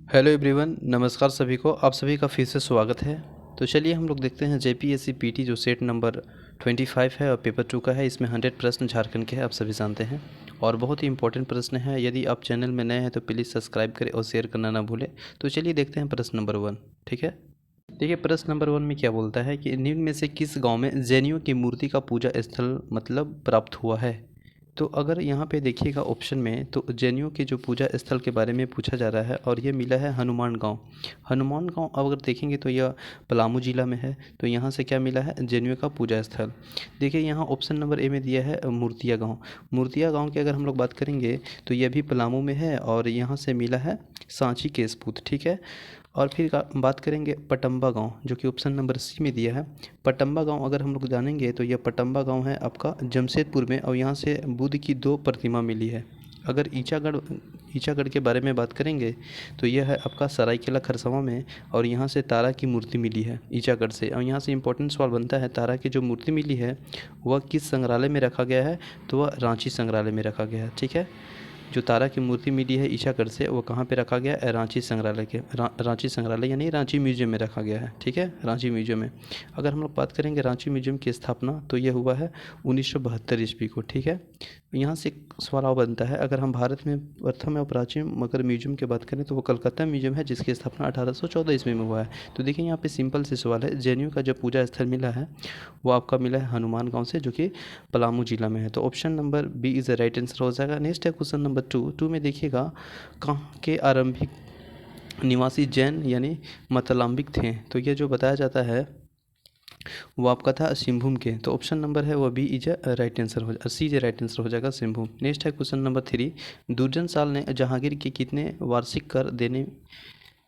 Hello everyone, नमस्कार सभी को। आप सभी का फिर से स्वागत है। तो चलिए हम लोग देखते हैं जेपीएससी पीटी जो सेट नंबर 25 है और पेपर 2 का है। इसमें 100 प्रश्न झारखंड के हैं, आप सभी जानते हैं, और बहुत ही इंपॉर्टेंट प्रश्न है। यदि आप चैनल में नए हैं तो प्लीज़ सब्सक्राइब करें और शेयर करना ना भूलें। तो चलिए देखते हैं प्रश्न नंबर 1। ठीक है, देखिए प्रश्न नंबर 1 में क्या बोलता है कि निम्न में से किस गांव में जैनियों की मूर्ति का पूजा स्थल मतलब प्राप्त हुआ है। तो अगर यहाँ पे देखिएगा ऑप्शन में, तो जैनियों के जो पूजा स्थल के बारे में पूछा जा रहा है और ये मिला है हनुमान गांव। हनुमान गांव अगर देखेंगे तो यह पलामू जिला में है। तो यहाँ से क्या मिला है, जैनियों का पूजा स्थल। देखिए यहाँ ऑप्शन नंबर ए में दिया है मूर्तिया गाँव। मूर्तिया गाँव की अगर हम लोग बात करेंगे तो यह भी पलामू में है और यहाँ से मिला है सांची के सपूत। ठीक है, और फिर बात करेंगे पटम्बा गांव, जो कि ऑप्शन नंबर सी में दिया है। पटम्बा गांव अगर हम लोग जानेंगे तो यह पटम्बा गांव है आपका जमशेदपुर में, और यहाँ से बुद्ध की 2 प्रतिमा मिली है। अगर ईचागढ़ के बारे में बात करेंगे तो यह है आपका सरायकेला खरसावां में, और यहाँ से तारा की मूर्ति मिली है ईचागढ़ से। और यहाँ से इंपॉर्टेंट सवाल बनता है, तारा की जो मूर्ति मिली है वह किस संग्रहालय में रखा गया है, तो वह रांची संग्रहालय में रखा गया है। ठीक है, जो तारा की मूर्ति मिली है ईसागढ़ से, वो कहाँ पे रखा गया है, रांची संग्रहालय के रांची संग्रहालय यानी रांची म्यूजियम में रखा गया है। ठीक है, रांची म्यूजियम में। अगर हम लोग बात करेंगे रांची म्यूजियम की स्थापना, तो यह हुआ है 1972 ईस्वी को। ठीक है, यहाँ से एक सवाल और बनता है, अगर हम भारत में प्रथम और प्राचीन मगर म्यूजियम की बात करें तो वो कलकत्ता म्यूजियम है, जिसकी स्थापना 1814 ईस्वी में हुआ है। तो देखिए यहाँ पे सिंपल से सवाल है, जैनियों का जो पूजा स्थल मिला है वो आपका मिला है हनुमान गांव से, जो कि पलामू जिला में है। तो option number B is the right answer हो जाएगा। नेक्स्ट है क्वेश्चन नंबर 2 में देखिएगा, कहाँ के आरंभिक निवासी जैन यानी मतलाम्बिक थे। तो ये जो बताया जाता है वो आपका था सिंहभूम के। तो ऑप्शन नंबर है वो बी इज राइट आंसर हो जाएगा, सी इज राइट आंसर हो जाएगा सिंहभूम। नेक्स्ट है क्वेश्चन नंबर 3, दुर्जन साल ने जहांगीर के कितने वार्षिक कर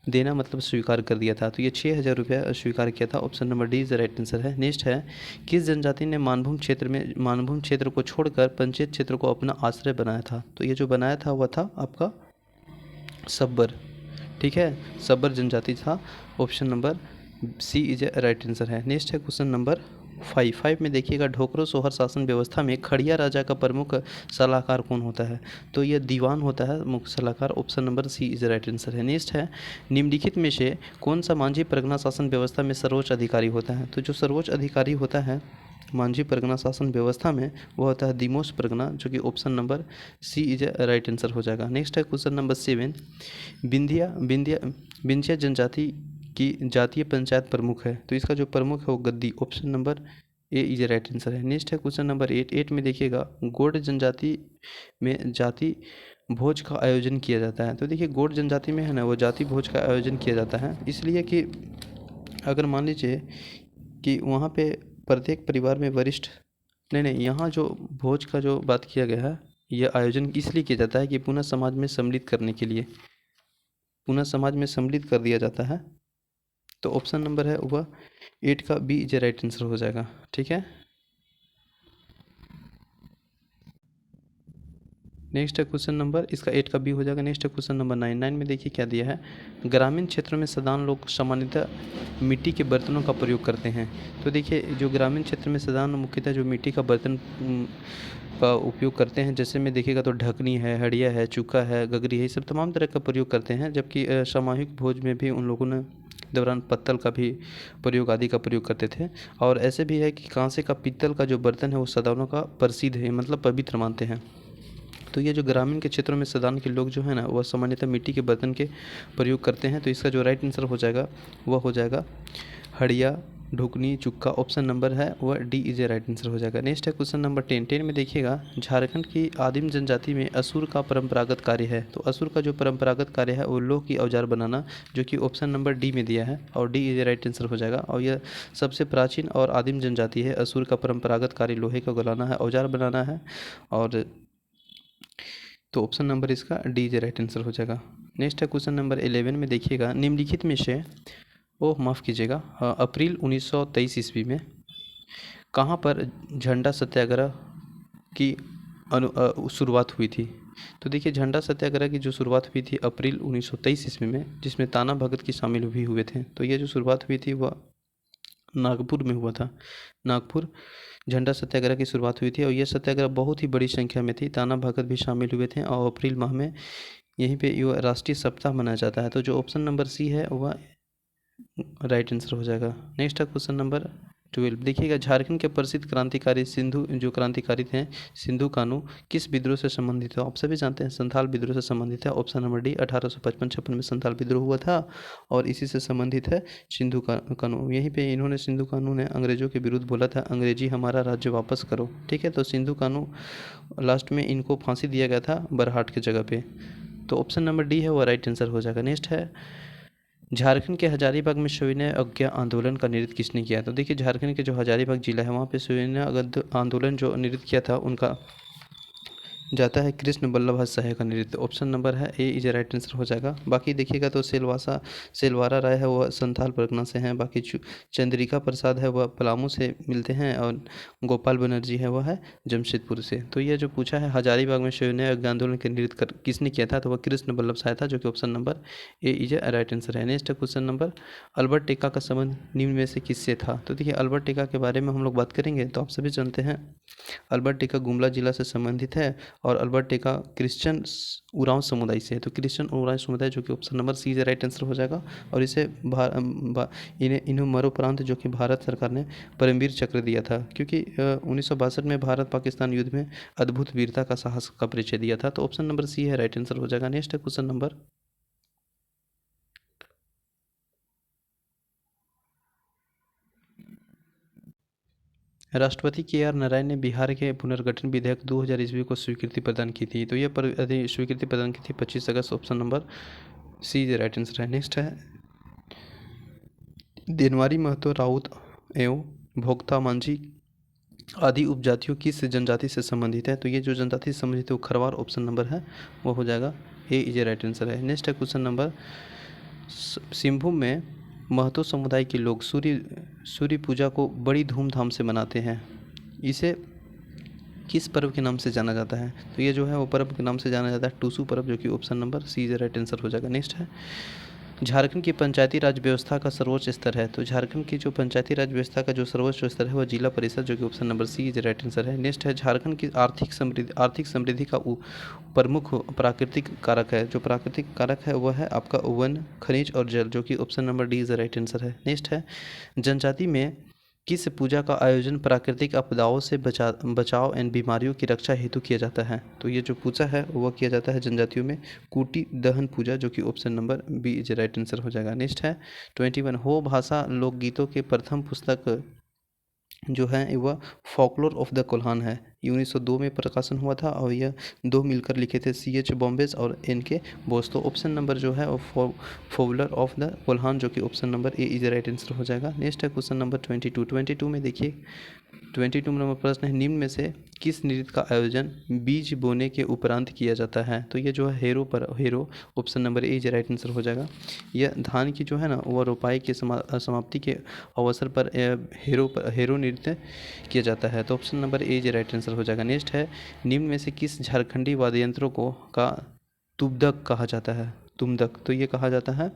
देना मतलब स्वीकार कर दिया था। तो ये 6,000 रुपया स्वीकार किया था। Option number D is the right answer है। नेक्स्ट है, किस जनजाति ने मानभूम क्षेत्र को छोड़कर पंचायत क्षेत्र को अपना आश्रय बनाया था। तो ये जो बनाया था वह था आपका सब्बर। ठीक है, सब्बर जनजाति था। Option number C is right answer है। नेक्स्ट है क्वेश्चन नंबर 5 में देखिएगा, ढोकरो सोहर शासन व्यवस्था में खड़िया राजा का प्रमुख सलाहकार कौन होता है। तो यह दीवान होता है मुख्य सलाहकार। Option number C is right answer है। नेक्स्ट है, निम्नलिखित में से कौन सा मांझी परगना शासन व्यवस्था में सर्वोच्च अधिकारी होता है। तो जो सर्वोच्च अधिकारी होता है मांझी परगना शासन व्यवस्था में वो होता है दिमोस परगना, जो कि option number C is right answer हो जाएगा। नेक्स्ट है क्वेश्चन नंबर 7, विंध्या जनजाति की जातीय पंचायत प्रमुख है। तो इसका जो प्रमुख है वो गद्दी। Option number A is right answer है। नेक्स्ट है क्वेश्चन नंबर 8 में देखिएगा, गोंड जनजाति में जाति भोज का आयोजन किया जाता है। तो देखिए गोंड जनजाति में है ना, वो जाति भोज का आयोजन किया जाता है, इसलिए कि अगर मान लीजिए कि वहाँ पे प्रत्येक परिवार में वरिष्ठ, नहीं, यहाँ जो भोज का जो बात किया गया है, यह आयोजन इसलिए किया जाता है कि पुनः समाज में सम्मिलित करने के लिए, पुनः समाज में सम्मिलित कर दिया जाता है। तो ऑप्शन नंबर है वह 8 का बी इज राइट आंसर हो जाएगा। ठीक है, नेक्स्ट है क्वेश्चन नंबर, इसका 8 का बी हो जाएगा। नेक्स्ट है क्वेश्चन नंबर 9 में देखिए क्या दिया है, ग्रामीण क्षेत्रों में सदान लोग सामान्यतः मिट्टी के बर्तनों का प्रयोग करते हैं। तो देखिए जो ग्रामीण क्षेत्र में सदान मुख्यतः जो मिट्टी का बर्तन का उपयोग करते हैं, जैसे में देखिएगा तो ढकनी है, हड़िया है, चूका है, गगरी है, ये सब तमाम तरह का प्रयोग करते हैं। जबकि सामूहिक भोज में भी उन लोगों ने दौरान पत्तल का भी प्रयोग आदि का प्रयोग करते थे। और ऐसे भी है कि कांसे का पीतल का जो बर्तन है वो सदानों का प्रसिद्ध है, मतलब पवित्र मानते हैं। तो ये जो ग्रामीण के क्षेत्रों में सदान के लोग जो है ना, वह सामान्यतः मिट्टी के बर्तन के प्रयोग करते हैं। तो इसका जो राइट आंसर हो जाएगा वह हो जाएगा हड़िया, ढुकनी, चुक्का। ऑप्शन नंबर है वह D is a right answer हो जाएगा। नेक्स्ट है क्वेश्चन नंबर 10 में देखिएगा, झारखंड की आदिम जनजाति में असुर का परंपरागत कार्य है। तो असुर का जो परंपरागत कार्य है वो लोह की औजार बनाना, जो कि ऑप्शन नंबर डी में दिया है, और D is a right answer हो जाएगा। और यह सबसे प्राचीन और आदिम जनजाति है। असुर का परंपरागत कार्य लोहे का गलाना है, औजार बनाना है। और तो ऑप्शन नंबर इसका डी इज राइट आंसर हो जाएगा। नेक्स्ट है क्वेश्चन नंबर 11 में देखिएगा, निम्नलिखित में से माफ़ कीजिएगा, अप्रैल 1923 ईस्वी में कहाँ पर झंडा सत्याग्रह की शुरुआत हुई थी। तो देखिए झंडा सत्याग्रह की जो शुरुआत हुई थी अप्रैल 1923 ईस्वी में, जिसमें ताना भगत की शामिल भी हुए थे। तो ये जो शुरुआत हुई थी वह नागपुर में हुआ था। नागपुर झंडा सत्याग्रह की शुरुआत हुई थी, और यह सत्याग्रह बहुत ही बड़ी संख्या में थी। ताना भगत भी शामिल हुए थे, और अप्रैल माह में यहीं पे ये राष्ट्रीय सप्ताह मनाया जाता है। तो जो ऑप्शन नंबर सी है वह राइट आंसर हो जाएगा। नेक्स्ट है क्वेश्चन नंबर 12। देखिएगा, झारखंड के प्रसिद्ध क्रांतिकारी सिंधु जो क्रांतिकारी थे सिंधु कानू किस विद्रोह से संबंधित है? आप सभी जानते हैं संथाल विद्रोह से संबंधित है। ऑप्शन नंबर डी 1855-56 में संथाल विद्रोह हुआ था और इसी से संबंधित है सिंधु कानू। यहीं पे इन्होंने सिंधु कानू ने अंग्रेजों के विरुद्ध बोला था, अंग्रेजी हमारा राज्य वापस करो। ठीक है, तो सिंधु कानू लास्ट में इनको फांसी दिया गया था बरहाट की जगह पे। तो ऑप्शन नंबर डी है वो राइट आंसर हो जाएगा। नेक्स्ट है, झारखंड के हजारीबाग में सविनय अवज्ञा आंदोलन का नेतृत्व किसने किया? तो देखिए, झारखंड के जो हजारीबाग जिला है वहाँ पे सविनय आंदोलन जो नेतृत्व किया था उनका जाता है कृष्ण वल्लभ सहाय का नेतृत्व। ऑप्शन नंबर है ए इज राइट आंसर हो जाएगा। बाकी देखिएगा तो सेलवारा राय है वह संथाल परगना से हैं। बाकी चंद्रिका प्रसाद है वह पलामू से मिलते हैं और गोपाल बनर्जी है वह है जमशेदपुर से। तो ये जो पूछा है हजारीबाग में सविनय अवज्ञा आंदोलन के नेतृत्व किसने किया था, तो वह कृष्ण वल्लभ सहाय था, जो कि option number A is right answer है। नेक्स्ट क्वेश्चन नंबर, अल्बर्ट टेक्का का संबंध निम्न में से किससे था? तो देखिए, अल्बर्ट टेक्का के बारे में हम लोग बात करेंगे तो आप सभी जानते हैं अल्बर्ट टेक्का गुमला जिला से संबंधित है और अल्बर्ट टेक्का क्रिश्चियन उरांव समुदाय से है। तो क्रिश्चियन उरांव समुदाय जो कि ऑप्शन नंबर सी से राइट आंसर हो जाएगा। और इसे इन्हें मरणोपरांत जो कि भारत सरकार ने परमवीर चक्र दिया था, क्योंकि 1962 में भारत पाकिस्तान युद्ध में अद्भुत वीरता का साहस का परिचय दिया था। तो ऑप्शन नंबर सी है राइट आंसर हो जाएगा। नेक्स्ट है क्वेश्चन नंबर, राष्ट्रपति के आर नारायण ने बिहार के पुनर्गठन विधेयक 2000 ईस्वी को स्वीकृति प्रदान की थी। तो यह स्वीकृति प्रदान की थी 25 अगस्त। Option number C right answer है। नेक्स्ट है, देनवारी महतो राउत एवं भोक्ता मांझी आदि उपजातियों किस जनजाति से संबंधित है? तो ये जो जनजाति से संबंधित है वो खरवार ऑप्शन नंबर है वो हो जाएगा ए इज राइट आंसर है। नेक्स्ट है क्वेश्चन नंबर, सिंहभूम में महतो समुदाय के लोग सूर्य पूजा को बड़ी धूमधाम से मनाते हैं। इसे किस पर्व के नाम से जाना जाता है? तो ये जो है वो पर्व के नाम से जाना जाता है टूसू पर्व, जो कि option number C is right answer हो जाएगा। नेक्स्ट है, झारखंड की पंचायती राज व्यवस्था का सर्वोच्च स्तर है। तो झारखंड की जो पंचायती राज व्यवस्था का जो सर्वोच्च स्तर है वह जिला परिषद, जो कि option number C is right answer है। नेक्स्ट है, झारखंड की आर्थिक समृद्धि का प्रमुख प्राकृतिक कारक है। जो प्राकृतिक कारक है वह है आपका वन, खनिज और जल, जो कि option number D is right answer है। नेक्स्ट है, जनजाति में किस पूजा का आयोजन प्राकृतिक आपदाओं से बचाव एवं बीमारियों की रक्षा हेतु किया जाता है? तो ये जो पूजा है वह किया जाता है जनजातियों में कूटी दहन पूजा, जो कि option number B is right answer हो जाएगा। नेक्स्ट है 21, हो भाषा लोकगीतों के प्रथम पुस्तक जो है वह फॉकलोर ऑफ द कोल्हान है। ये 1902 में प्रकाशन हुआ था और यह दो मिलकर लिखे थे, CH बॉम्बेज और NK बोस। तो ऑप्शन नंबर जो है वो फॉकलोर ऑफ द कोल्हान, जो कि option number A is right answer हो जाएगा। नेक्स्ट है क्वेश्चन नंबर 22 में देखिए 22 नंबर प्रश्न है, निम्न में से किस नृत्य का आयोजन बीज बोने के उपरांत किया जाता है? तो ये जो है हेरो option number A is right answer हो जाएगा। यह धान की जो है ना वह रोपाई के समाप्ति के अवसर पर हेरो नृत्य किया जाता है। तो option number A is right answer हो जाएगा। नेक्स्ट है, निम्न में से किस झारखंडी वाद्य यंत्रों को का तुबदक कहा जाता है? तुमदक, तो ये कहा जाता है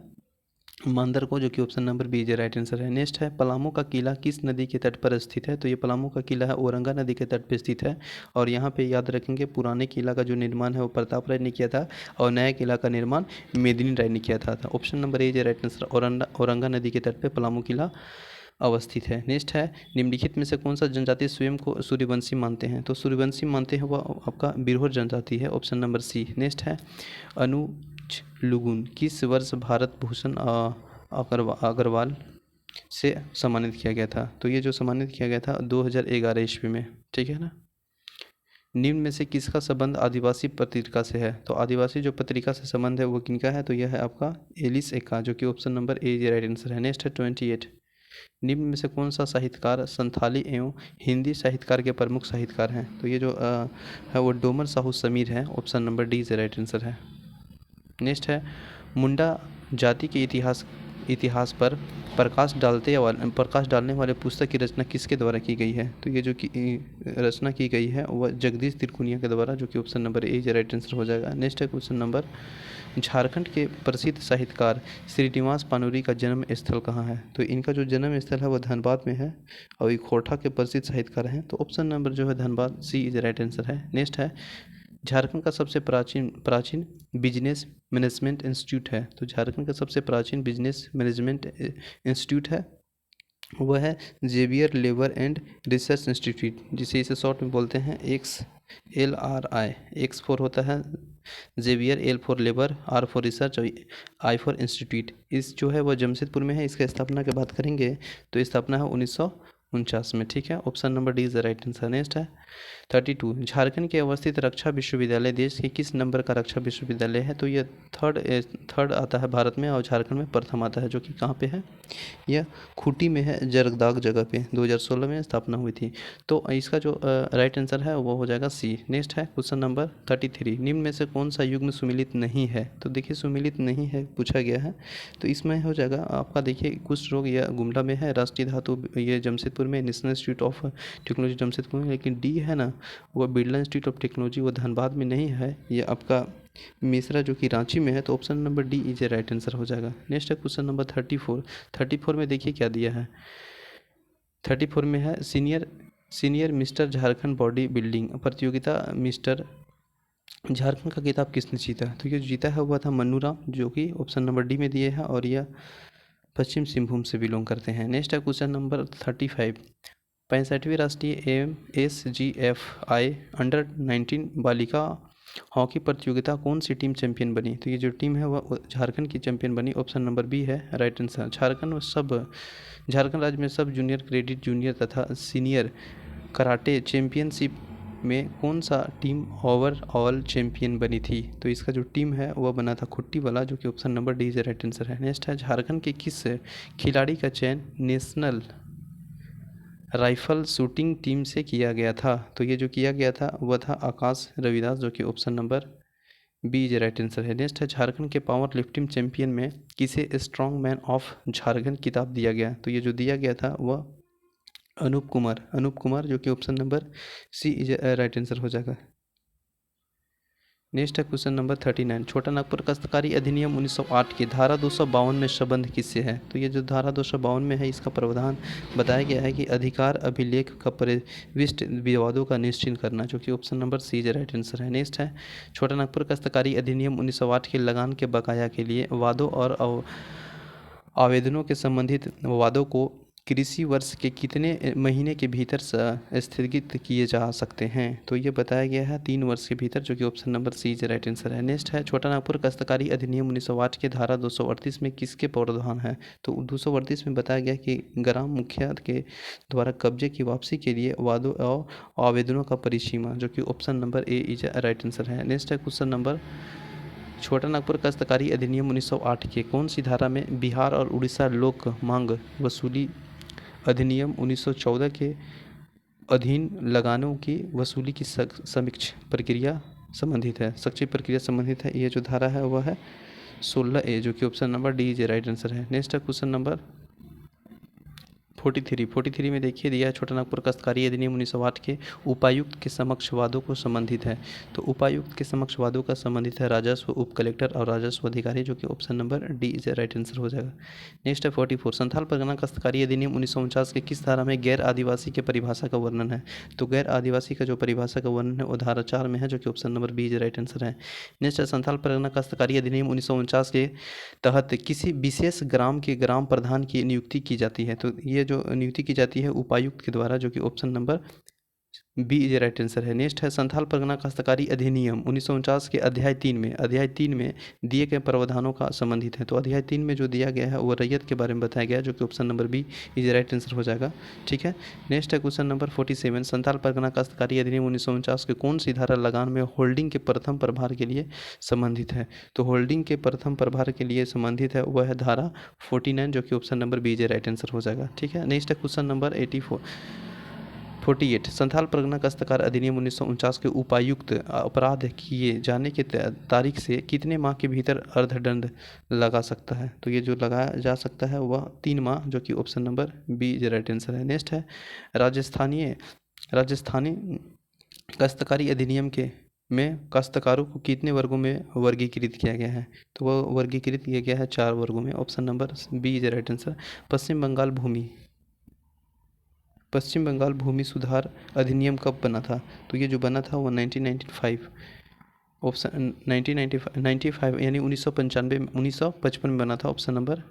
मांदर को, जो कि option number B is right answer है। नेक्स्ट है, पलामू का किला किस नदी के तट पर स्थित है? तो ये पलामू का किला है औरंगा नदी के तट पर स्थित है। और यहाँ पे याद रखेंगे पुराने किला का जो निर्माण है वो प्रताप राय ने किया था और नया किला का निर्माण मेदिनी राय ने किया था। Option number A is right answer, Auranga नदी के तट पर पलामू किला अवस्थित है। नेक्स्ट है, निम्नलिखित में से कौन सा जनजाति स्वयं को सूर्यवंशी मानते हैं? तो सूर्यवंशी मानते हैं वह आपका बिरहोर जनजाति है, ऑप्शन नंबर सी। नेक्स्ट है, अनुज लुगुन किस वर्ष भारत भूषण अग्रवाल से सम्मानित किया गया था? तो ये जो सम्मानित किया गया था 2011 ईस्वी में, ठीक है ना। निम्न में से किसका संबंध आदिवासी पत्रिका से है? तो आदिवासी जो पत्रिका से संबंध है वो किनका है? तो यह है आपका एलिस एक्का, जो कि ऑप्शन नंबर ए राइट आंसर है। नेक्स्ट है 28, निम्न में से कौन सा साहित्यकार संथाली एवं हिंदी साहित्यकार के प्रमुख साहित्यकार हैं? तो ये जो है वो डोमर साहू समीर है, option number D is right answer है। नेक्स्ट है, मुंडा जाति के इतिहास पर प्रकाश डालने वाले पुस्तक की रचना किसके द्वारा की गई है? तो ये जो की रचना की गई है वह जगदीश तिरकुनिया के द्वारा, जो कि ऑप्शन नंबर ए राइट आंसर हो जाएगा। नेक्स्ट है क्वेश्चन नंबर, झारखंड के प्रसिद्ध साहित्यकार श्रीनिवास पानूरी का जन्म स्थल कहाँ है? तो इनका जो जन्म स्थल है वह धनबाद में है और ये खोरठा के प्रसिद्ध साहित्यकार हैं। तो ऑप्शन नंबर जो है धनबाद सी इज राइट आंसर है। नेक्स्ट है, झारखंड का सबसे प्राचीन प्राचीन बिजनेस मैनेजमेंट इंस्टीट्यूट है, तो झारखंड का सबसे प्राचीन बिजनेस मैनेजमेंट इंस्टीट्यूट है वह है Xavier labour and research institute, जिसे इसे शॉर्ट में बोलते हैं XLRI। एक्स फॉर होता है Xavier, L for labour, R for research और I फॉर इंस्टीट्यूट। इस जो है वह जमशेदपुर में है। इसका स्थापना की बात करेंगे तो स्थापना है 1949 में। ठीक है, option number D is the right answer. Next है 32, झारखंड के अवस्थित रक्षा विश्वविद्यालय देश के किस नंबर का रक्षा विश्वविद्यालय है? तो यह थर्ड आता है भारत में और झारखंड में प्रथम आता है, जो कि कहाँ पे है? यह खूंटी में है, जरगदाग जगह पे 2016 में स्थापना हुई थी। तो इसका जो राइट आंसर है वो हो जाएगा सी। नेक्स्ट है क्वेश्चन नंबर 33, निम्न में से कौन सा युग्म सुमेलित नहीं है? तो देखिए सुमेलित नहीं है पूछा गया है, तो इसमें हो जाएगा आपका देखिए कुष्ठ रोग यह गुमला में है, राष्ट्रीय धातु ये जमशेदपुर में, national institute of technology Jamshedpur में, लेकिन डी है ना वो बिरला इंस्टीट्यूट ऑफ टेक्नोलॉजी वो धनबाद में नहीं है, ये आपका मिश्रा जो कि रांची में है। तो option number D is a right answer हो जाएगा। नेक्स्ट है क्वेश्चन नंबर 34 में देखिए क्या दिया है। 34 में है senior mister Jharkhand body building प्रतियोगिता मिस्टर झारखंड का खिताब किसने जीता? तो ये जीता है हुआ था मन्नू राम, जो कि ऑप्शन नंबर डी में दिए हैं और यह पश्चिम सिंहभूम से बिलोंग करते हैं। नेक्स्ट है क्वेश्चन नंबर 35, 65वीं राष्ट्रीय AMSGFI अंडर-19 बालिका हॉकी प्रतियोगिता कौन सी टीम चैंपियन बनी? तो ये जो टीम है वह झारखंड की चैंपियन बनी, ऑप्शन नंबर बी है राइट आंसर। झारखंड राज्य में सब जूनियर, क्रेडिट जूनियर तथा सीनियर कराटे चैंपियनशिप में कौन सा टीम ओवरऑल चैंपियन बनी थी? तो इसका जो टीम है वह बना था खुट्टी वाला, जो कि option number D is right answer है। नेक्स्ट है झारखंड के किस खिलाड़ी का चयन नेशनल राइफल शूटिंग टीम से किया गया था? तो ये जो किया गया था वह था आकाश रविदास, जो कि option number B is right answer है। नेक्स्ट है झारखंड के पावर लिफ्टिंग चैंपियन में किसे स्ट्रॉन्ग मैन ऑफ झारखंड खिताब दिया गया? तो ये जो दिया गया था वह अनूप कुमार, जो कि option number C is right answer हो जाएगा। नेक्स्ट है क्वेश्चन नंबर 39, छोटा नागपुर काश्तकारी अधिनियम 1908 की धारा 252 में संबंध किससे है? तो ये जो धारा 252 में है इसका प्रावधान बताया गया है कि अधिकार अभिलेख का प्रविष्ट विवादों का निश्चित करना, जो कि option number C is right answer है। नेक्स्ट है छोटा नागपुर काश्तकारी अधिनियम 1908 के लगान के बकाया के लिए वादों और आवेदनों के संबंधित वादों को कृषि वर्ष के कितने महीने के भीतर स्थगित किए जा सकते हैं? तो ये बताया गया है 3 वर्ष के भीतर, जो कि option number C is right answer है। नेक्स्ट है छोटा नागपुर काश्तकारी अधिनियम 1908 के धारा 238 में किसके प्रावधान है? तो 238 में बताया गया कि ग्राम मुखिया के द्वारा कब्जे की वापसी के लिए वादों और आवेदनों का परिसीमा, जो कि option number A is right answer है। नेक्स्ट है क्वेश्चन नंबर छोटा नागपुर काश्तकारी अधिनियम 1908 के कौन सी धारा में बिहार और उड़ीसा लोक मांग वसूली अधिनियम 1914 के अधीन लगानों की वसूली की समीक्ष प्रक्रिया संबंधित है, सच्ची प्रक्रिया संबंधित है? ये जो धारा है वह है 16A, जो कि option number D is right answer है। नेक्स्ट है क्वेश्चन नंबर 43 में देखिए दिया है छोटा नागपुर काश्तकारी अधिनियम 1908 के उपायुक्त के समक्ष वादों को संबंधित है। तो उपायुक्त के समक्ष वादों का संबंधित है राजस्व उप कलेक्टर और राजस्व अधिकारी, जो कि option number D is right answer हो जाएगा। नेक्स्ट है 44, संथाल परगना काश्तकारी अधिनियम 1949 के किस धारा में गैर आदिवासी के परिभाषा का वर्णन है? तो गैर आदिवासी का जो परिभाषा का वर्णन है वो धारा 4 में है, जो कि option number B is right answer है। नेक्स्ट है संथाल परगना काश्तकारी अधिनियम 1949 के तहत किसी विशेष ग्राम के ग्राम प्रधान की नियुक्ति की जाती है। तो ये जो नियुक्ति की जाती है उपायुक्त के द्वारा, जो कि option number B is right answer है। नेक्स्ट है संथाल परगना काश्तकारी अधिनियम 1949 के अध्याय 3 में दिए गए प्रावधानों का संबंधित है। तो अध्याय 3 में जो दिया गया है वो रैयत के बारे में बताया गया है, जो कि option number B is right answer हो जाएगा। ठीक है, नेक्स्ट है क्वेश्चन नंबर 47, संथाल परगना काश्तकारी अधिनियम 1949 के कौन सी धारा लगान में होल्डिंग के प्रथम प्रभार के लिए संबंधित है? तो होल्डिंग के प्रथम प्रभार के लिए संबंधित है वह है धारा 49, जो कि option number B is right answer हो जाएगा। ठीक है, नेक्स्ट है क्वेश्चन नंबर 48, संथाल परगना काश्तकार अधिनियम 1949 के उपायुक्त अपराध किए जाने के तारीख से कितने माह के भीतर अर्थदंड लगा सकता है? तो ये जो लगाया जा सकता है वह 3 माह, जो कि option number B is right answer है। नेक्स्ट है राजस्थानी काश्तकारी अधिनियम के में काश्तकारों को कितने वर्गों में वर्गीकृत किया गया है? तो वह वर्गीकृत किया गया है 4 वर्गों में, option number B is right answer. Paschim Bangal भूमि सुधार अधिनियम कब बना था? तो ये जो बना था वो 1995 ऑप्शन 1995 यानी 1955 में बना था। ऑप्शन नंबर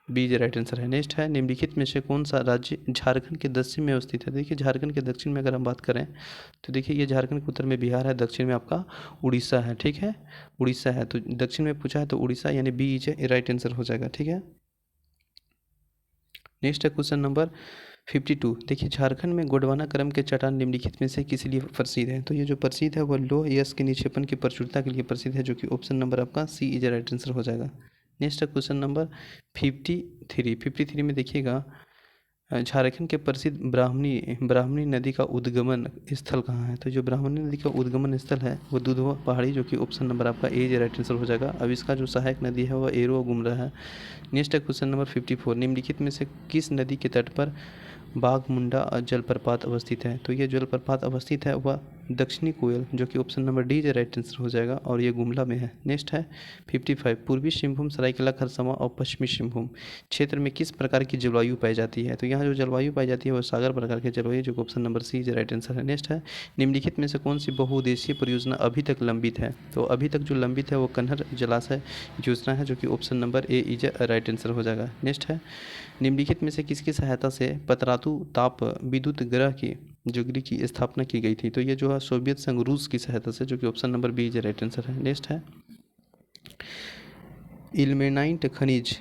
बी जो राइट आंसर है। नेक्स्ट है, निम्नलिखित में से कौन सा राज्य झारखंड के दक्षिण में अवस्थित है। देखिए झारखंड के दक्षिण में अगर हम बात करें तो देखिए ये झारखंड के उत्तर में बिहार है, दक्षिण में आपका उड़ीसा है। ठीक है, उड़ीसा है, तो दक्षिण में पूछा है तो उड़ीसा यानी B is a right answer हो जाएगा। ठीक है, नेक्स्ट है क्वेश्चन नंबर 52। देखिए झारखंड में गोंडवाना क्रम के चट्टान निम्नलिखित में से किस लिए प्रसिद्ध है। तो ये जो प्रसिद्ध है वह लोह यश के निक्षेपण की प्रचुरता के लिए प्रसिद्ध है, जो कि ऑप्शन नंबर आपका सी इज राइट आंसर हो जाएगा। नेक्स्ट है क्वेश्चन नंबर 53 में देखिएगा झारखंड के प्रसिद्ध ब्राह्मणी नदी का उद्गमन स्थल कहाँ है। तो जो ब्राह्मणी नदी का उद्गमन स्थल है वो दुधवा पहाड़ी, जो कि ऑप्शन नंबर आपका ए जो राइट आंसर हो जाएगा। अब इसका जो सहायक नदी है वह एरो गुमरा है। नेक्स्ट है क्वेश्चन नंबर 54। निम्नलिखित में से किस नदी के तट पर बाघमुंडा जलप्रपात अवस्थित है। तो ये जलप्रपात अवस्थित है वह दक्षिणी कोयल, जो कि ऑप्शन नंबर डी जो राइट आंसर हो जाएगा, और ये गुमला में है। नेक्स्ट है 55। पूर्वी सिंहभूम, सरायकेला खरसावां और पश्चिमी सिंहभूम क्षेत्र में किस प्रकार की जलवायु पाई जाती है। तो यहाँ जो जलवायु पाई जाती है वह सागर प्रकार की जलवायु, जो कि ऑप्शन नंबर सी जो राइट आंसर है। नेक्स्ट है, निम्नलिखित में से कौन सी बहुउद्देशीय परियोजना अभी तक लंबित है। तो अभी तक जो लंबित है वो कन्हर जलाशय योजना है, जो कि option number A is right answer हो जाएगा। नेक्स्ट है, निम्नलिखित में से किसकी सहायता से पतरातु ताप विद्युत ग्रह की जोगरी की स्थापना की गई थी। तो ये जो है सोवियत संघ रूस की सहायता से, जो कि option number B is right answer है। नेक्स्ट है, इल्मेनाइट खनिज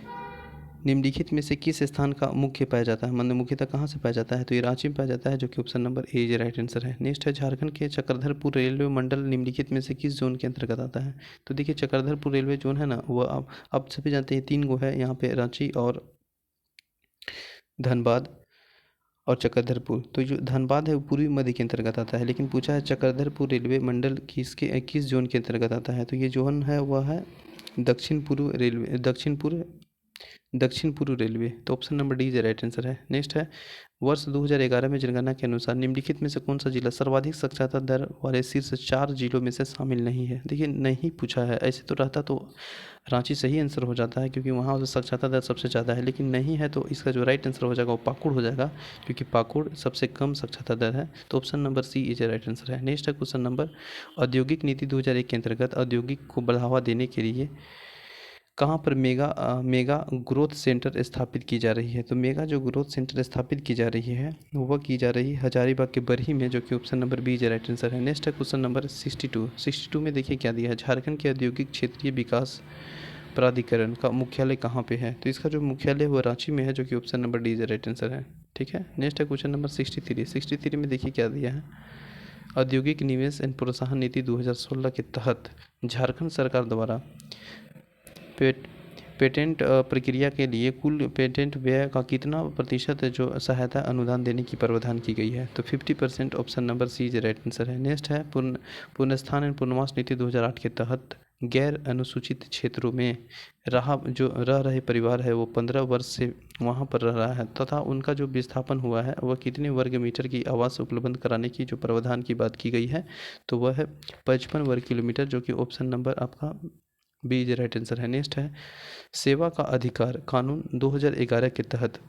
निम्नलिखित में से किस स्थान का मुख्य पाया जाता है, मतलब मुख्यतः कहाँ से पाया जाता है। तो ये रांची में पाया जाता है, जो कि option number A is right answer है। नेक्स्ट है, झारखंड के चक्रधरपुर रेलवे मंडल निम्नलिखित में से किस जोन के अंतर्गत आता है। तो देखिए चक्रधरपुर रेलवे जोन है ना, वह आप सभी जानते हैं 3 गो है यहाँ पे, रांची और धनबाद और चक्रधरपुर। तो जो धनबाद है वो पूर्वी मध्य के अंतर्गत आता है, लेकिन पूछा है चक्रधरपुर रेलवे मंडल किस जोन के अंतर्गत आता है। तो ये जोन है वह है दक्षिण पूर्व रेलवे, दक्षिण पूर्व रेलवे। तो option number D is right answer है। नेक्स्ट है, वर्ष 2011 में जनगणना के अनुसार निम्नलिखित में से कौन सा जिला सर्वाधिक साक्षरता दर वाले शीर्ष 4 जिलों में से शामिल नहीं है। देखिए नहीं पूछा है, ऐसे तो रहता तो रांची सही आंसर हो जाता है, क्योंकि वहाँ साक्षरता दर सबसे ज़्यादा है, लेकिन नहीं है तो इसका जो राइट आंसर हो जाएगा वो पाकुड़ हो जाएगा, क्योंकि पाकुड़ सबसे कम साक्षरता दर है। तो option number C is right answer है। नेक्स्ट है क्वेश्चन नंबर, औद्योगिक नीति 2001 के अंतर्गत औद्योगिक को बढ़ावा देने के लिए कहाँ पर मेगा ग्रोथ सेंटर स्थापित की जा रही है। तो मेगा जो ग्रोथ सेंटर स्थापित की जा रही है वह की जा रही है हजारीबाग के बरही में, जो कि option number B is right answer है। नेक्स्ट है क्वेश्चन नंबर 62 में देखिए क्या दिया है, झारखंड के औद्योगिक क्षेत्रीय विकास प्राधिकरण का मुख्यालय कहाँ पे है। तो इसका जो मुख्यालय वो रांची में है, जो कि option number D is right answer है। ठीक है, नेक्स्ट है क्वेश्चन नंबर 63 में देखिए क्या दिया है, औद्योगिक निवेश एवं प्रोत्साहन नीति 2016 के तहत झारखंड सरकार द्वारा पेटेंट प्रक्रिया के लिए कुल पेटेंट व्यय का कितना प्रतिशत जो सहायता अनुदान देने की प्रावधान की गई है। तो 50%, option number C is right answer है। नेक्स्ट है, पुनर्स्थान एवं पुनर्वास नीति 2008 के तहत गैर अनुसूचित क्षेत्रों में रह रहे परिवार है वो 15 वर्ष से वहाँ पर रह रहा है तथा उनका जो विस्थापन हुआ है वह कितने वर्ग मीटर की आवास उपलब्ध कराने की जो प्रावधान की बात की गई है, तो वह है 55 वर्ग किलोमीटर, जो कि ऑप्शन नंबर आपका बी इज राइट आंसर है। नेक्स्ट है, सेवा का अधिकार कानून 2011 के तहत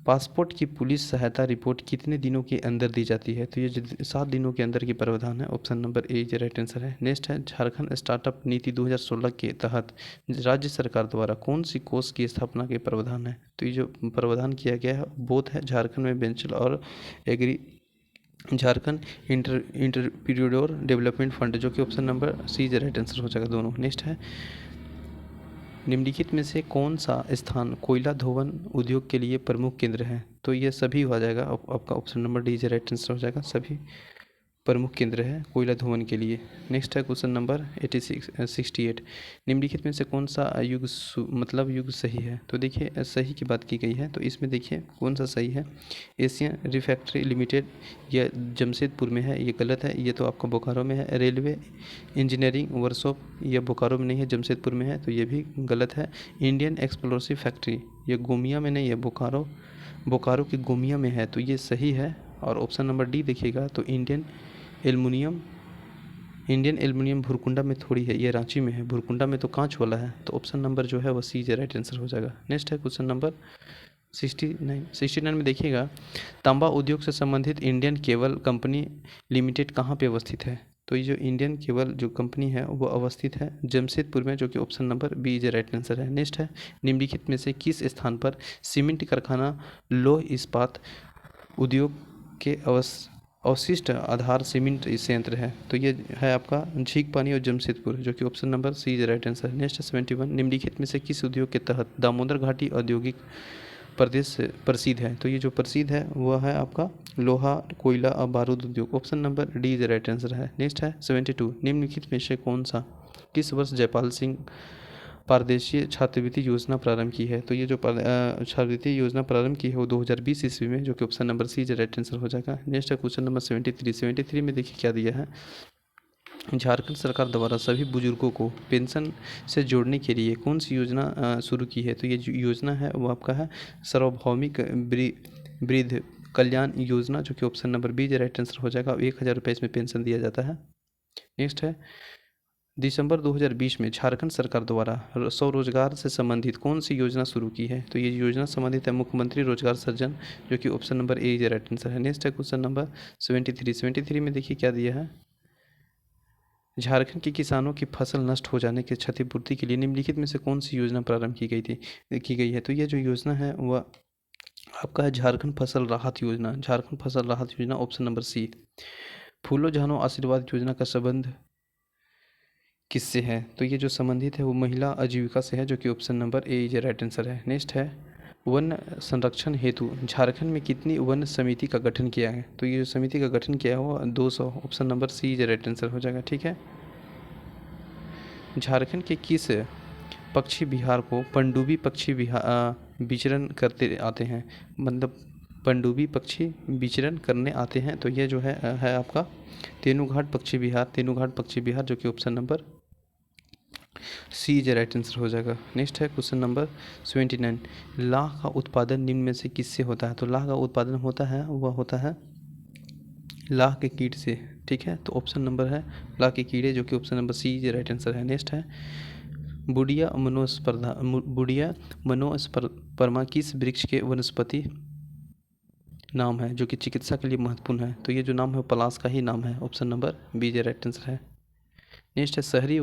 पासपोर्ट की पुलिस सहायता रिपोर्ट कितने दिनों के अंदर दी जाती है। तो ये 7 दिनों के अंदर की प्रावधान है, option number A is right answer है। नेक्स्ट है, झारखंड स्टार्टअप नीति 2016 के तहत राज्य सरकार द्वारा कौन सी कोष की स्थापना के प्रावधान है। तो ये जो प्रावधान किया गया है बोथ है झारखंड में वेंचर और agri Jharkhand entrepreneur development fund, जो कि option number C is right answer हो जाएगा दोनों। नेक्स्ट है, निम्नलिखित में से कौन सा स्थान कोयला धोवन उद्योग के लिए प्रमुख केंद्र है। तो ये सभी हो जाएगा, आपका option number D is right answer हो जाएगा, सभी प्रमुख केंद्र है कोयला धोवन के लिए। नेक्स्ट है क्वेश्चन नंबर 68। निम्नलिखित में से कौन सा युग युग सही है। तो देखिए सही की बात की गई है, तो इसमें देखिए कौन सा सही है, एशियन रिफैक्ट्री लिमिटेड यह जमशेदपुर में है, ये गलत है, ये तो आपका बोकारो में है। रेलवे इंजीनियरिंग वर्कशॉप यह बोकारो में नहीं है, जमशेदपुर में है, तो ये भी गलत है। इंडियन एक्सप्लोसिव फैक्ट्री ये गोमिया में नहीं है, बोकारो की गोमिया में है, तो ये सही है। और ऑप्शन नंबर डी देखिएगा तो इंडियन एल्युमिनियम भुरकुंडा में थोड़ी है, ये रांची में है, भुरकुंडा में तो कांच वाला है, तो ऑप्शन नंबर जो है वो सी इज राइट आंसर हो जाएगा। नेक्स्ट है क्वेश्चन नंबर 69 में देखिएगा, तांबा उद्योग से संबंधित इंडियन केबल कंपनी लिमिटेड कहाँ पे अवस्थित है। तो ये जो इंडियन केबल जो कंपनी है वो अवस्थित है जमशेदपुर में, जो कि option number B is right answer है। नेक्स्ट है, निम्नलिखित में से किस स्थान पर सीमेंट कारखाना लौह इस्पात उद्योग के अवशिष्ट आधार सीमेंट संयंत्र है? तो ये है आपका झींकपानी और जमशेदपुर, जो कि option number C is right answer है। नेक्स्ट है 71, निम्नलिखित में से किस उद्योग के तहत दामोदर घाटी औद्योगिक प्रदेश से प्रसिद्ध है? तो ये जो प्रसिद्ध है वह है आपका लोहा कोयला और बारूद उद्योग, option number D is right answer है। नेक्स्ट है 72, निम्नलिखित में से कौन सा किस वर्ष जयपाल सिंह पारदेशीय छात्रवृत्ति योजना प्रारंभ की है? तो ये जो छात्रवृत्ति योजना प्रारंभ की है वो 2020 ईस्वी में, जो कि option number C is right answer हो जाएगा। नेक्स्ट है क्वेश्चन नंबर 73 में देखिए क्या दिया है। झारखंड सरकार द्वारा सभी बुजुर्गों को पेंशन से जोड़ने के लिए कौन सी योजना शुरू की है? तो ये जो योजना है वो आपका है सार्वभौमिक वृद्ध कल्याण योजना, जो कि option number B right answer हो जाएगा। 1000 रुपये इसमें पेंशन दिया जाता है। नेक्स्ट है, दिसंबर 2020 में झारखंड सरकार द्वारा स्वरोजगार से संबंधित कौन सी योजना शुरू की है? तो ये योजना संबंधित है मुख्यमंत्री रोजगार सृजन, जो कि option number A is right answer है। नेक्स्ट है क्वेश्चन नंबर 73 में देखिए क्या दिया है। झारखंड के किसानों की फसल नष्ट हो जाने की क्षतिपूर्ति के लिए निम्नलिखित में से कौन सी योजना प्रारंभ की गई है? तो यह जो योजना है वह आपका है झारखंड फसल राहत योजना, झारखंड फसल राहत योजना, ऑप्शन नंबर सी। फूलो झानो आशीर्वाद योजना का संबंध किससे है? तो ये जो संबंधित है वो महिला आजीविका से है, जो कि option number A is right answer है। नेक्स्ट है, वन संरक्षण हेतु झारखंड में कितनी वन समिति का गठन किया है? तो ये जो समिति का गठन किया हुआ 200, option number C is right answer हो जाएगा। ठीक है, झारखंड के किस पक्षी विहार को पनडुब्बी पक्षी विचरण करते आते हैं? मतलब पनडुब्बी पक्षी विचरण करने आते हैं। तो ये जो है आपका तेनूघाट पक्षी विहार, जो कि option number C is right answer हो जाएगा। नेक्स्ट है क्वेश्चन नंबर 79, लाह का उत्पादन निम्न में से किससे होता है? तो लाह का उत्पादन होता है लाह के कीट से। ठीक है, तो ऑप्शन नंबर है लाह के कीड़े, जो कि option number C is right answer है। नेक्स्ट है, बुढ़िया मनोस्पर्मा किस वृक्ष के वनस्पति नाम है, जो कि चिकित्सा के लिए महत्वपूर्ण है? तो ये जो नाम है वो पलाश का ही नाम है, option number B is right answer है। नेक्स्ट है, शहरी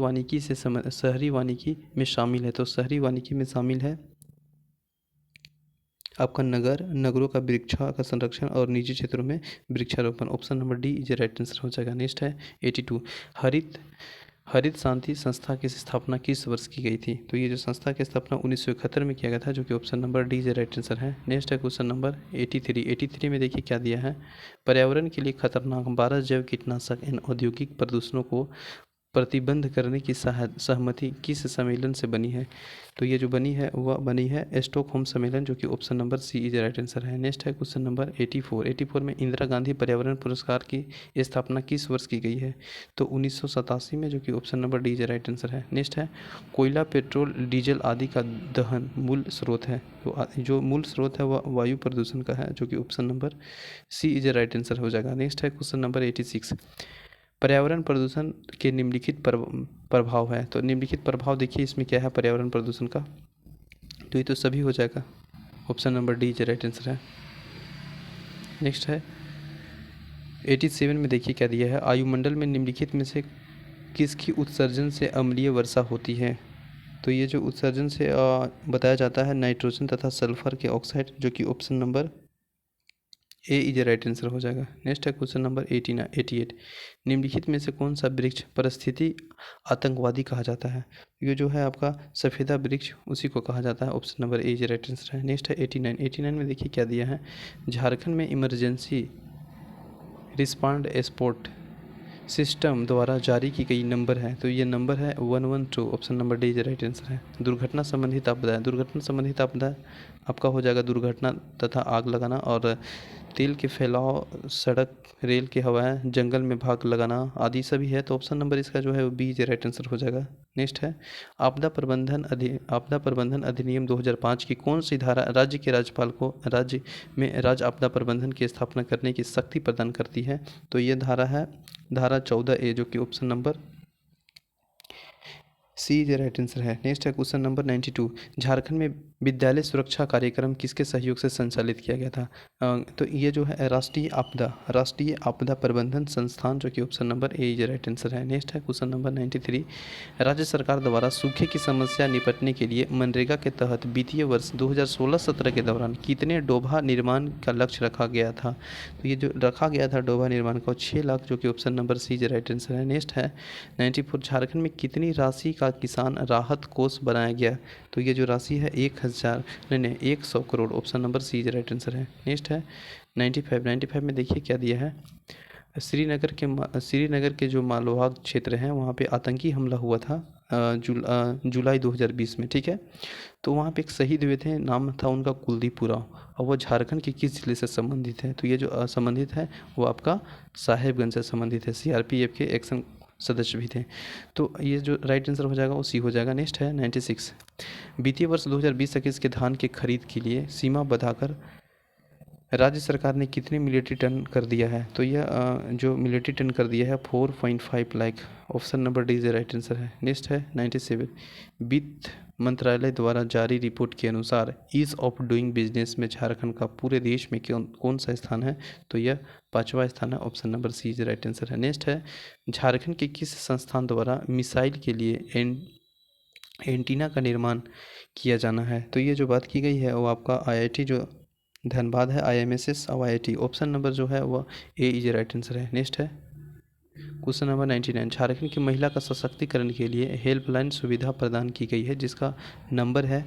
वानिकी में शामिल है। तो शहरी वानिकी में शामिल है आपका नगरों का वृक्षा का संरक्षण और निजी क्षेत्रों में वृक्षारोपण, option number D is right answer हो जाएगा। नेक्स्ट है 82, हरित शांति संस्था की स्थापना किस वर्ष की गई थी? तो ये जो संस्था की स्थापना 1971 में किया गया था, जो कि option number D is right answer है। नेक्स्ट है क्वेश्चन नंबर 83 में देखिए क्या दिया है। पर्यावरण के लिए खतरनाक 12 जैव कीटनाशक इन औद्योगिक प्रदूषणों को प्रतिबंध करने की सहमति किस सम्मेलन से बनी है? तो ये जो बनी है वह बनी है स्टॉकहोम सम्मेलन, जो कि option number C is right answer है। नेक्स्ट है क्वेश्चन नंबर 84 में इंदिरा गांधी पर्यावरण पुरस्कार की स्थापना किस वर्ष की गई है? तो 1987 में, जो कि option number D is right answer है। नेक्स्ट है, कोयला पेट्रोल डीजल आदि का दहन मूल स्रोत है। तो जो मूल स्रोत है वह वायु प्रदूषण का है, जो कि option number C is right answer हो जाएगा। नेक्स्ट है क्वेश्चन नंबर 86, पर्यावरण प्रदूषण के निम्नलिखित प्रभाव है। तो निम्नलिखित प्रभाव देखिए इसमें क्या है पर्यावरण प्रदूषण का? तो ये तो सभी हो जाएगा, option number D is right answer है। नेक्स्ट है 87 में देखिए क्या दिया है। वायुमंडल में निम्नलिखित में से किसकी उत्सर्जन से अम्लीय वर्षा होती है? तो ये जो उत्सर्जन से बताया जाता है नाइट्रोजन तथा सल्फर के ऑक्साइड, जो कि option number A is right answer हो जाएगा। नेक्स्ट है क्वेश्चन नंबर 88, निम्नलिखित में से कौन सा वृक्ष परिस्थिति आतंकवादी कहा जाता है? ये जो है आपका सफेदा वृक्ष उसी को कहा जाता है, option number A is right answer है। नेक्स्ट है 89 में देखिए क्या दिया है। झारखंड में इमरजेंसी रिस्पॉन्ड स्पोर्ट सिस्टम द्वारा जारी की गई नंबर है। तो ये नंबर है 112, option number D is right answer है। दुर्घटना संबंधित आपदा आपका हो जाएगा दुर्घटना तथा आग लगाना और तेल के फैलाव, सड़क रेल के हवाएं, जंगल में भाग लगाना आदि सभी है। तो ऑप्शन नंबर इसका जो है वो बी इज राइट आंसर हो जाएगा। नेक्स्ट है, आपदा प्रबंधन अधिनियम 2005 की कौन सी धारा राज्य के राज्यपाल को राज्य में राज्य आपदा प्रबंधन की स्थापना करने की शक्ति प्रदान करती है? तो ये धारा है धारा 14A, जो कि option number C is right answer है। नेक्स्ट है क्वेश्चन नंबर 92, झारखंड में विद्यालय सुरक्षा कार्यक्रम किसके सहयोग से संचालित किया गया था? तो ये जो है राष्ट्रीय आपदा प्रबंधन संस्थान, जो कि option number A is right answer है। नेक्स्ट है क्वेश्चन नंबर 93। राज्य सरकार द्वारा सूखे की समस्या निपटने के लिए मनरेगा के तहत वित्तीय वर्ष 2016-17 के दौरान कितने डोभा निर्माण का लक्ष्य रखा गया था? तो ये जो रखा गया था डोभा निर्माण का 6 लाख, जो कि option number C is right answer है। नेक्स्ट है 94। झारखंड में कितनी राशि का किसान राहत कोष बनाया गया? तो ये जो राशि है 1000 नहीं 100 crore, option number C is right answer है। नेक्स्ट है 95 में देखिए क्या दिया है। श्रीनगर के जो मालवाग क्षेत्र हैं वहाँ पे आतंकी हमला हुआ था जुलाई 2020 में, ठीक है। तो वहाँ पे एक शहीद हुए थे, नाम था उनका कुलदीप उरांव, और वो झारखंड के किस जिले से संबंधित है? तो ये जो संबंधित है वो आपका साहेबगंज से संबंधित है। सीआरपीएफ के एक्शन सदस्य भी थे। तो ये जो राइट आंसर हो जाएगा वो सी हो जाएगा। नेक्स्ट है 96। वित्तीय वर्ष 2020-21 के धान के खरीद के लिए सीमा बढ़ाकर राज्य सरकार ने कितने मिलिट्री टन कर दिया है? तो यह जो मिलिट्री टन कर दिया है 4.5 lakh, option number D is right answer है। नेक्स्ट है 97। वित्त मंत्रालय द्वारा जारी रिपोर्ट के अनुसार ईज ऑफ डूइंग बिजनेस में झारखंड का पूरे देश में कौन सा स्थान है? तो यह 5वां स्थान है, option number C is right answer है। नेक्स्ट है झारखंड के किस संस्थान द्वारा मिसाइल के लिए एंटीना का निर्माण किया जाना है? तो ये जो बात की गई है वो आपका आईआईटी जो धनबाद है, IMSS और IIT, ऑप्शन नंबर जो है वह ए इज राइट आंसर है। नेक्स्ट है क्वेश्चन नंबर 99। झारखंड की महिला का सशक्तिकरण के लिए हेल्पलाइन सुविधा प्रदान की गई है जिसका नंबर है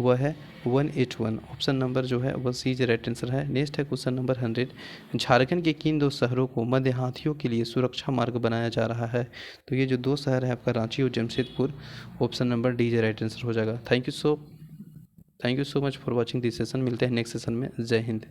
वह है 181, ऑप्शन नंबर जो है वह सी इज राइट आंसर है। नेक्स्ट है क्वेश्चन नंबर 100। झारखंड के किन 2 शहरों को मध्य हाथियों के लिए सुरक्षा मार्ग बनाया जा रहा है? तो ये जो 2 शहर है आपका रांची और Jamshedpur, option number D is right answer हो जाएगा। Thank you so much for watching this session. मिलते हैं नेक्स्ट सेशन में। जय हिंद।